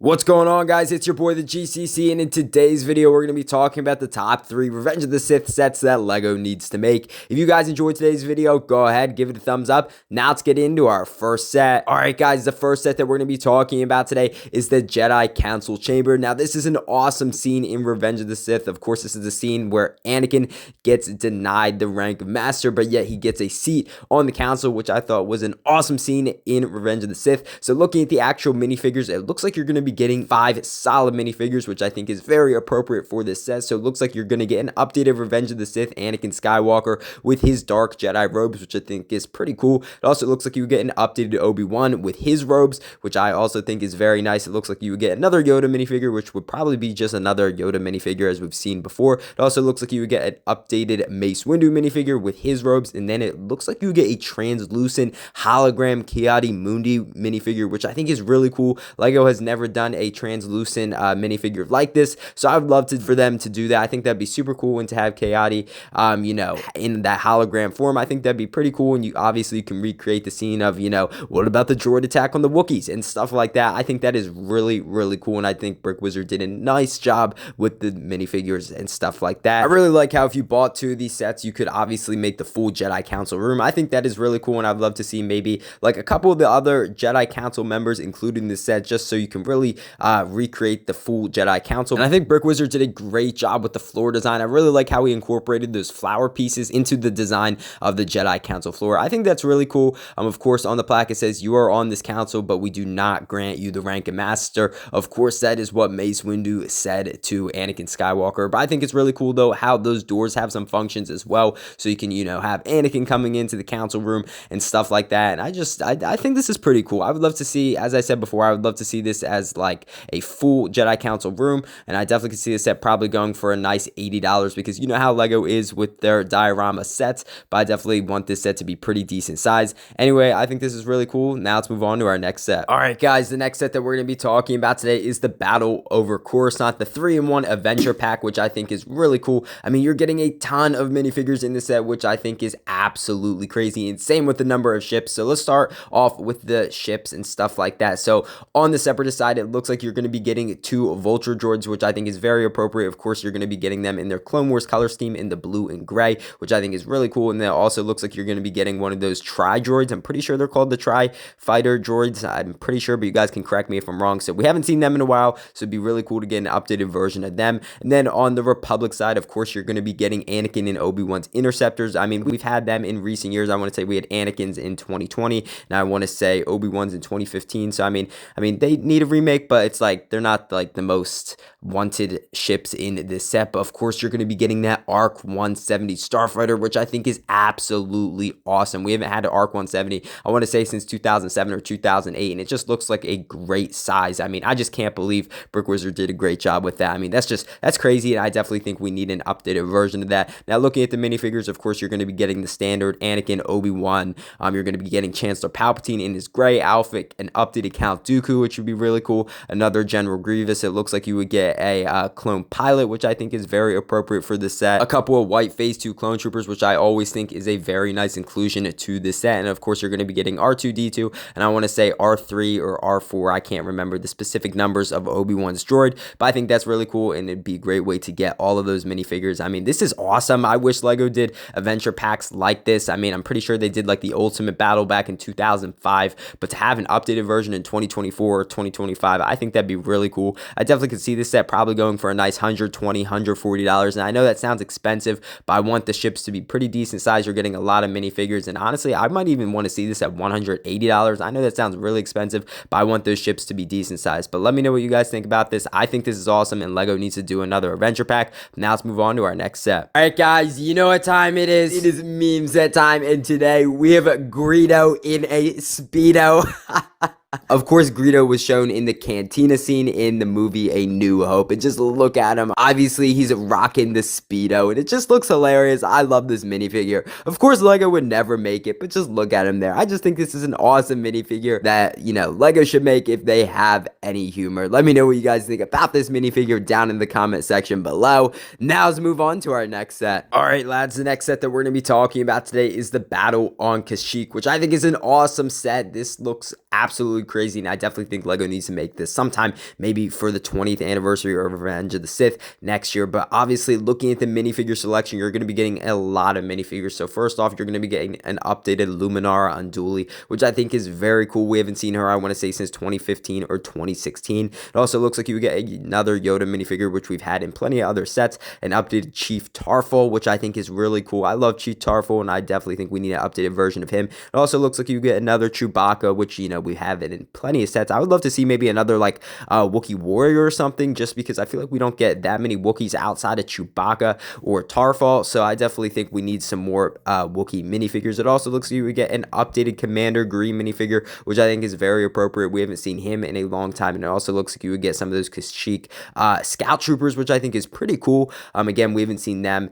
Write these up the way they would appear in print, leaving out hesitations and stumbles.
What's going on, guys? It's your boy the GCC, and in today's video we're going to be talking about the top 3 Revenge of the Sith sets that LEGO needs to make. If you guys enjoyed today's video, go ahead, give it a thumbs up. Now let's get into our first set. Alright guys, the first set that we're going to be talking about today is the Jedi Council Chamber. Now this is an awesome scene in Revenge of the Sith. Of course, this is the scene where Anakin gets denied the rank of Master, but yet he gets a seat on the council, which I thought was an awesome scene in Revenge of the Sith. So looking at the actual minifigures, it looks like you're going to be getting 5 solid minifigures, which I think is very appropriate for this set. So it looks like you're going to get an updated Revenge of the Sith Anakin Skywalker with his dark Jedi robes, which I think is pretty cool. It also looks like you get an updated Obi-Wan with his robes, which I also think is very nice. It looks like you would get another Yoda minifigure, which would probably be just another Yoda minifigure as we've seen before. It also looks like you would get an updated Mace Windu minifigure with his robes, and then it looks like you get a translucent hologram Ki-Adi-Mundi minifigure, which I think is really cool. LEGO has never done a translucent minifigure like this, so I would love for them to do that. I think that'd be super cool, and to have Ki-Adi, in that hologram form, I think that'd be pretty cool. And you obviously can recreate the scene of, what about the droid attack on the Wookiees and stuff like that. I think that is really, really cool, and I think Brick Wizard did a nice job with the minifigures and stuff like that. I really like how if you bought 2 of these sets, you could obviously make the full Jedi Council room. I think that is really cool, and I'd love to see maybe like a couple of the other Jedi Council members included in this set, just so you can really recreate the full Jedi Council. And I think Brick Wizard did a great job with the floor design. I really like how he incorporated those flower pieces into the design of the Jedi Council floor. I think that's really cool. Of course, on the plaque it says you are on this council, but we do not grant you the rank of Master. Of course, that is what Mace Windu said to Anakin Skywalker. But I think it's really cool though how those doors have some functions as well, so you can have Anakin coming into the council room and stuff like that. And I think this is pretty cool. I would love to see, as I said before, I would love to see this as like a full Jedi Council room, and I definitely could see this set probably going for a nice $80, because you know how LEGO is with their diorama sets, but I definitely want this set to be pretty decent size. Anyway, I think this is really cool. Now let's move on to our next set. Alright guys, the next set that we're going to be talking about today is the Battle Over Coruscant, the 3-in-1 Adventure Pack, which I think is really cool. I mean, you're getting a ton of minifigures in this set, which I think is absolutely crazy, and same with the number of ships. So let's start off with the ships and stuff like that. So on the Separatist side, it looks like you're going to be getting 2 Vulture droids, which I think is very appropriate. Of course, you're going to be getting them in their Clone Wars color scheme in the blue and gray, which I think is really cool. And then it also looks like you're going to be getting one of those Tri-Droids. I'm pretty sure they're called the Tri-Fighter droids. I'm pretty sure, but you guys can correct me if I'm wrong. So we haven't seen them in a while, so it'd be really cool to get an updated version of them. And then on the Republic side, of course, you're going to be getting Anakin and Obi-Wan's Interceptors. I mean, we've had them in recent years. I want to say we had Anakin's in 2020, and I want to say Obi-Wan's in 2015. So I mean, they need a remake, but it's like they're not like the most wanted ships in this set. But of course, you're going to be getting that ARC 170 Starfighter, which I think is absolutely awesome. We haven't had an ARC 170, I want to say, since 2007 or 2008, and it just looks like a great size. I mean, I just can't believe Brick Wizard did a great job with that. I mean, that's crazy, and I definitely think we need an updated version of that. Now, looking at the minifigures, of course, you're going to be getting the standard Anakin, Obi-Wan. You're going to be getting Chancellor Palpatine in his gray outfit, an updated Count Dooku, which would be really cool. Another General Grievous. It looks like you would get a clone pilot, which I think is very appropriate for this set. A couple of white Phase 2 clone troopers, which I always think is a very nice inclusion to this set. And of course, you're going to be getting R2-D2, and I want to say R3 or R4. I can't remember the specific numbers of Obi-Wan's droid, but I think that's really cool, and it'd be a great way to get all of those minifigures. I mean, this is awesome. I wish LEGO did adventure packs like this. I mean, I'm pretty sure they did like the Ultimate Battle back in 2005, but to have an updated version in 2024 or 2025, I think that'd be really cool. I definitely could see this set probably going for a nice $120, $140, and I know that sounds expensive, but I want the ships to be pretty decent size. You're getting a lot of minifigures, and honestly, I might even want to see this at $180. I know that sounds really expensive, but I want those ships to be decent size. But let me know what you guys think about this. I think this is awesome, and LEGO needs to do another adventure pack. Now let's move on to our next set. Alright guys, you know what time it is. It is meme set time, and today we have Greedo in a Speedo. Of course, Greedo was shown in the cantina scene in the movie A New Hope, and just look at him. Obviously, he's rocking the Speedo, and it just looks hilarious. I love this minifigure. Of course, LEGO would never make it, but just look at him there. I just think this is an awesome minifigure that, LEGO should make if they have any humor. Let me know what you guys think about this minifigure down in the comment section below. Now let's move on to our next set. Alright, lads, the next set that we're going to be talking about today is the Battle on Kashyyyk, which I think is an awesome set. This looks absolutely absolutely crazy, and I definitely think LEGO needs to make this sometime, maybe for the 20th anniversary of Revenge of the Sith next year. But obviously, looking at the minifigure selection, you're going to be getting a lot of minifigures. So first off, you're going to be getting an updated Luminara Unduli, which I think is very cool. We haven't seen her, I want to say, since 2015 or 2016. It also looks like you would get another Yoda minifigure, which we've had in plenty of other sets, an updated Chief Tarful, which I think is really cool. I love Chief Tarful, and I definitely think we need an updated version of him. It also looks like you get another Chewbacca, which, you know, we have it in plenty of sets. I would love to see maybe another, like, Wookiee warrior or something, just because I feel like we don't get that many Wookiees outside of Chewbacca or Tarful, so I definitely think we need some more Wookiee minifigures. It also looks like you would get an updated Commander Green minifigure, which I think is very appropriate. We haven't seen him in a long time, and it also looks like you would get some of those Kashyyyk Scout Troopers, which I think is pretty cool. Again, we haven't seen them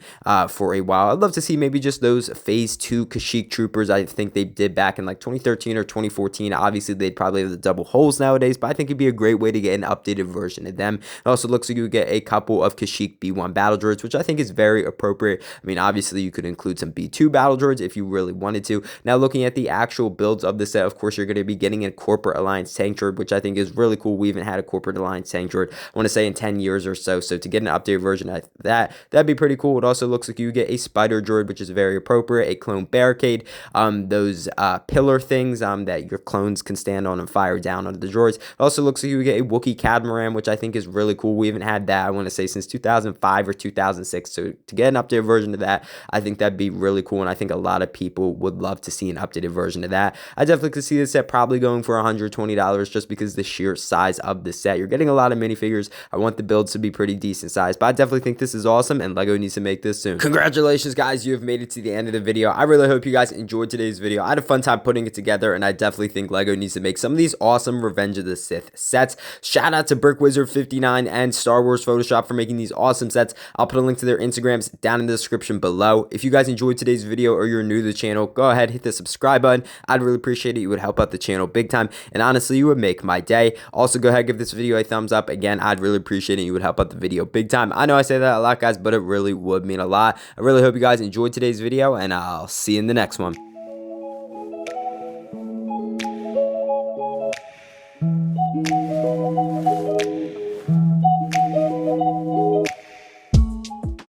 for a while. I'd love to see maybe just those Phase 2 Kashyyyk Troopers. I think they did back in like 2013 or 2014. Obviously, they'd probably have the double holes nowadays, but I think it'd be a great way to get an updated version of them. It also looks like you would get a couple of Kashyyyk B1 battle droids, which I think is very appropriate. I mean, obviously, you could include some B2 battle droids if you really wanted to. Now, looking at the actual builds of the set, of course, you're going to be getting a Corporate Alliance tank droid, which I think is really cool. We haven't had a Corporate Alliance tank droid, I want to say, in 10 years or so. So to get an updated version of that'd be pretty cool. It also looks like you get a Spider droid, which is very appropriate, a Clone Barricade, those pillar things that your clones can stand on and fire down onto the droids. It also looks like you get a Wookiee Catamaran, which I think is really cool. We haven't had that, I want to say, since 2005 or 2006. So to get an updated version of that, I think that'd be really cool, and I think a lot of people would love to see an updated version of that. I definitely could see this set probably going for $120 just because the sheer size of the set. You're getting a lot of minifigures. I want the builds to be pretty decent size, but I definitely think this is awesome, and LEGO needs to make this soon. Congratulations, guys. You have made it to the end of the video. I really hope you guys enjoyed today's video. I had a fun time putting it together, and I definitely think LEGO needs to make some of these awesome Revenge of the Sith sets. Shout out to BrickWizard59 and Star Wars Photoshop for making these awesome sets. I'll put a link to their Instagrams down in the description below. If you guys enjoyed today's video or you're new to the channel, go ahead, hit the subscribe button. I'd really appreciate it. You would help out the channel big time, and honestly, you would make my day. Also, go ahead, give this video a thumbs up. Again, I'd really appreciate it. You would help out the video big time. I know I say that a lot, guys, but it really would mean a lot. I really hope you guys enjoyed today's video, and I'll see you in the next one.